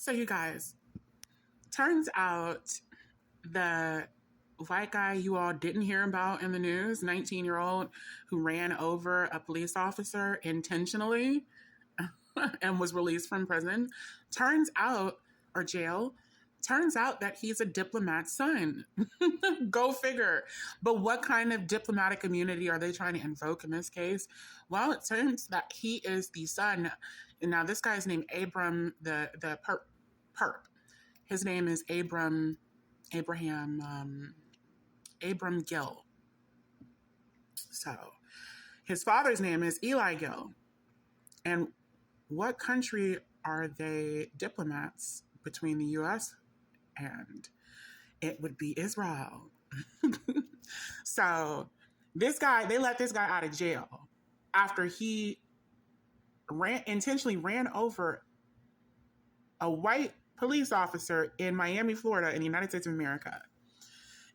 So, you guys, turns out the white guy you all didn't hear about in the news, 19-year-old who ran over a police officer intentionally and was released from prison, turns out, or jail, turns out that he's a diplomat's son. Go figure. But what kind of diplomatic immunity are they trying to invoke in this case? Well, it turns that he is the son. And now this guy's named Abram, the perp. His name is Abram Gill. So his father's name is Eli Gill. And what country are they diplomats between the U.S. and? It would be Israel. So they let this guy out of jail after he intentionally ran over a white police officer in Miami, Florida, in the United States of America.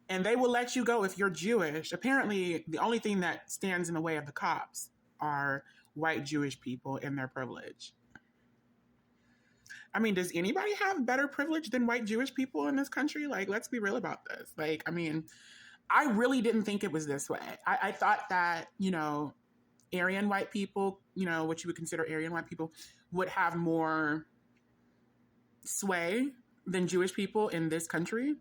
And they will let you go if you're Jewish. Apparently, the only thing that stands in the way of the cops are white Jewish people and their privilege. I mean, does anybody have better privilege than white Jewish people in this country? Like, let's be real about this. Like, I mean, I really didn't think it was this way. I thought that, Aryan white people, what you would consider Aryan white people, would have more sway than Jewish people in this country.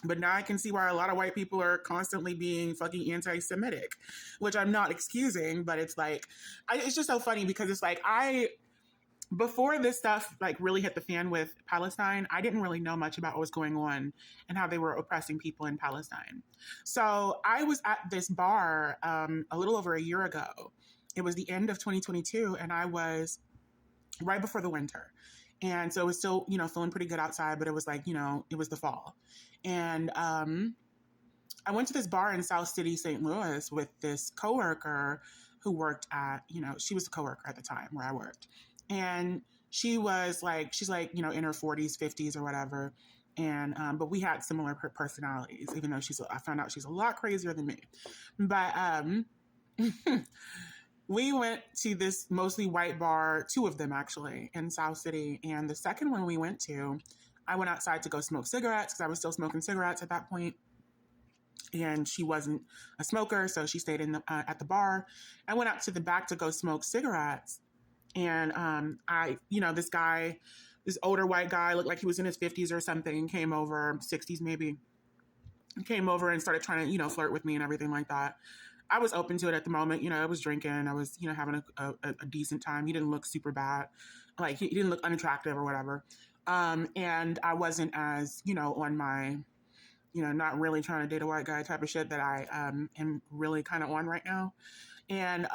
But now I can see why a lot of white people are constantly being fucking anti-Semitic, which I'm not excusing, but it's like, it's just so funny because it's like, before this stuff like really hit the fan with Palestine, I didn't really know much about what was going on and how they were oppressing people in Palestine. So I was at this bar a little over a year ago. It was the end of 2022, and I was right before the winter. And so it was still, feeling pretty good outside, but it was like, it was the fall. And I went to this bar in South City, St. Louis with this coworker who worked at, she was a coworker at the time where I worked. And she's like, in her 40s, 50s or whatever. And, but we had similar personalities, even though I found out she's a lot crazier than me. But, we went to this mostly white bar, two of them actually, in South City. And the second one we went to, I went outside to go smoke cigarettes because I was still smoking cigarettes at that point. And she wasn't a smoker, so she stayed at the bar. I went out to the back to go smoke cigarettes. And this older white guy, looked like he was in his 50s or something, came over, 60s maybe, came over and started trying to, flirt with me and everything like that. I was open to it at the moment. I was drinking. I was, having a decent time. He didn't look super bad. Like, he didn't look unattractive or whatever. And I wasn't as, on my, not really trying to date a white guy type of shit that I am really kind of on right now. And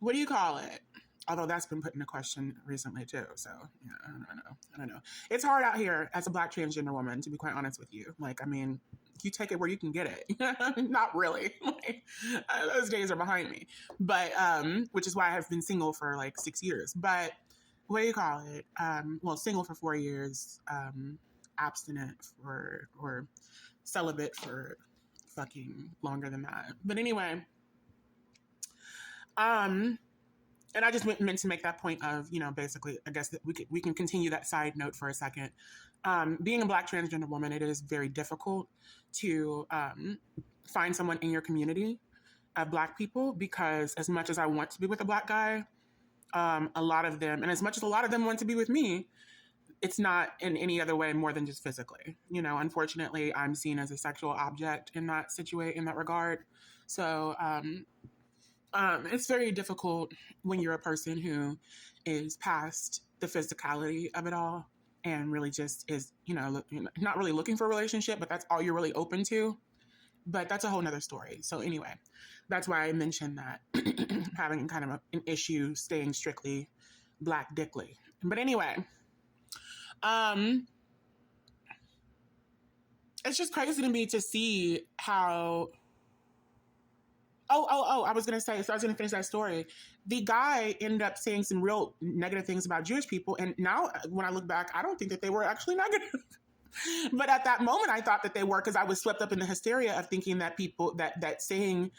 what do you call it? Although that's been put into question recently too. So, I don't know. It's hard out here as a Black transgender woman, to be quite honest with you. Like, I mean, you take it where you can get it. Not really. Like, those days are behind me. But, which is why I have been single for like 6 years. But what do you call it? Single for 4 years, abstinent or celibate for fucking longer than that. But anyway, and I just meant to make that point of, basically, I guess that we can continue that side note for a second. Being a Black transgender woman, it is very difficult to find someone in your community of Black people, because as much as I want to be with a Black guy, a lot of them, and as much as a lot of them want to be with me, it's not in any other way more than just physically. Unfortunately, I'm seen as a sexual object in that regard. So, it's very difficult when you're a person who is past the physicality of it all and really just is, not really looking for a relationship, but that's all you're really open to. But that's a whole nother story. So anyway, that's why I mentioned that having kind of an issue staying strictly Black dickly. But anyway, it's just crazy to me to see how... I was going to finish that story. The guy ended up saying some real negative things about Jewish people. And now when I look back, I don't think that they were actually negative. But at that moment, I thought that they were, because I was swept up in the hysteria of thinking that people, that saying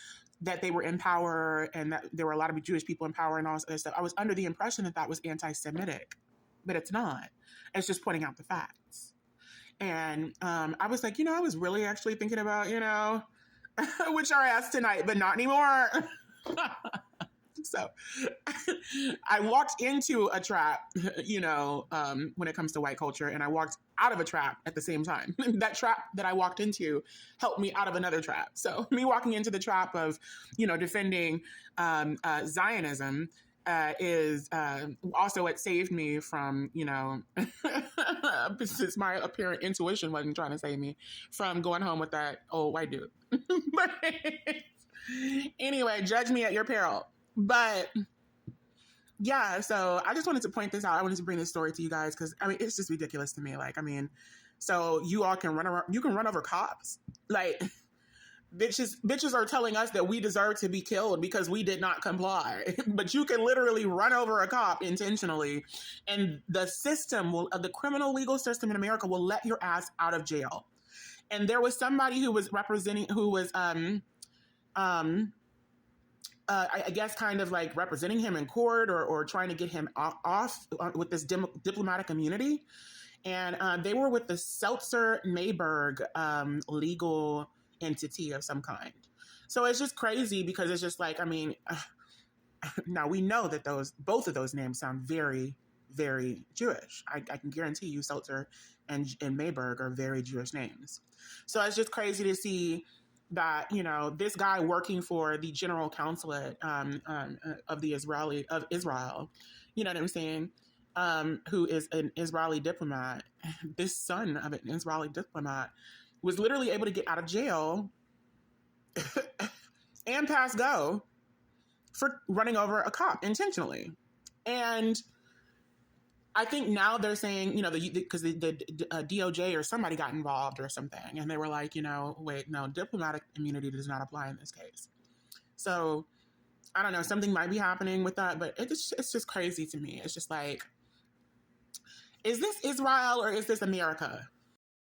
that they were in power and that there were a lot of Jewish people in power and all this other stuff. I was under the impression that that was anti-Semitic, but it's not. It's just pointing out the facts. And I was like, I was really actually thinking about, which our ass tonight, but not anymore. So I walked into a trap, when it comes to white culture, and I walked out of a trap at the same time. That trap that I walked into helped me out of another trap. So me walking into the trap of, defending Zionism is also what saved me from, since my apparent intuition wasn't trying to save me from going home with that old white dude. But anyway, judge me at your peril. But yeah, so I just wanted to point this out. I wanted to bring this story to you guys because it's just ridiculous to me. So you all can run over cops. Like bitches are telling us that we deserve to be killed because we did not comply. But you can literally run over a cop intentionally, and the the criminal legal system in America will let your ass out of jail. And there was somebody who was I guess kind of like representing him in court or trying to get him off with this diplomatic immunity. And they were with the Seltzer-Mayberg legal entity of some kind. So it's just crazy because it's just like, now we know that both of those names sound very, very Jewish. I can guarantee you Seltzer and Mayberg are very Jewish names. So it's just crazy to see that, this guy working for the general consulate of Israel, you know what I'm saying, who is an Israeli diplomat, this son of an Israeli diplomat was literally able to get out of jail and pass go for running over a cop intentionally. And I think now they're saying, because the DOJ or somebody got involved or something, and they were like, wait, no, diplomatic immunity does not apply in this case. So I don't know, something might be happening with that, but it's just crazy to me. It's just like, is this Israel or is this America?